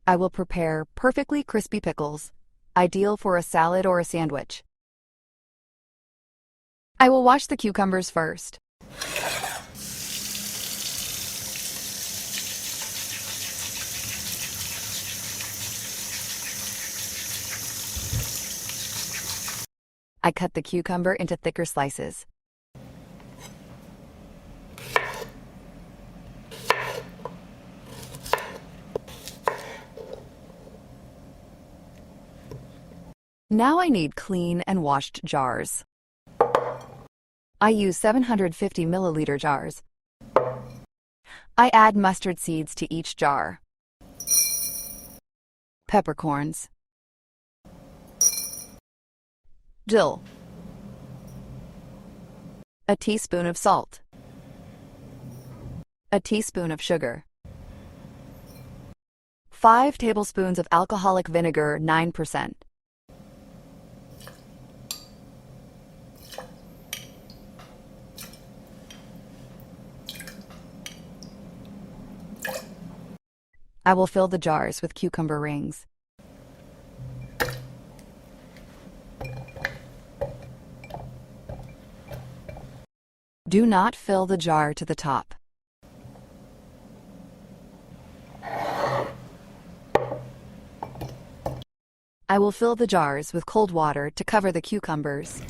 I will prepare perfectly crispy pickles, ideal for a salad or a sandwich. I will wash the cucumbers first. I cut the cucumber into thicker slices. Now I need clean and washed jars. I use 750 milliliter jars. I add mustard seeds to each jar. Peppercorns. Dill. A teaspoon of salt. A teaspoon of sugar. 5 tablespoons of alcoholic vinegar, 9%. I will fill the jars with cucumber rings. Do not fill the jar to the top. I will fill the jars with cold water to cover the cucumbers.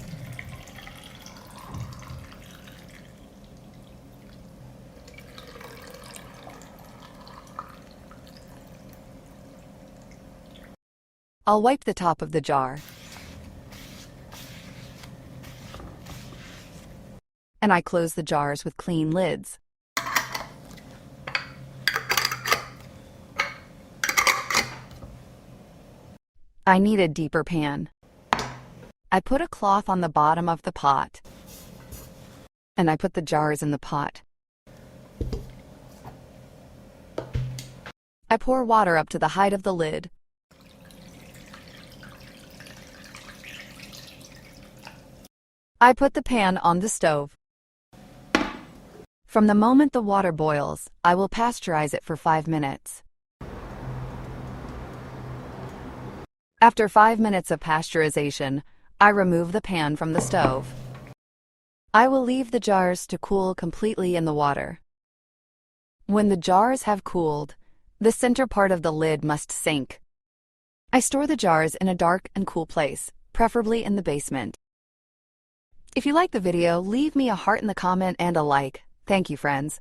I'll wipe the top of the jar. And I close the jars with clean lids. I need a deeper pan. I put a cloth on the bottom of the pot, and I put the jars in the pot. I pour water up to the height of the lid. I put the pan on the stove. From the moment the water boils, I will pasteurize it for 5 minutes. After 5 minutes of pasteurization, I remove the pan from the stove. I will leave the jars to cool completely in the water. When the jars have cooled, the center part of the lid must sink. I store the jars in a dark and cool place, preferably in the basement. If you like the video, leave me a heart in the comment and a like. Thank you, friends.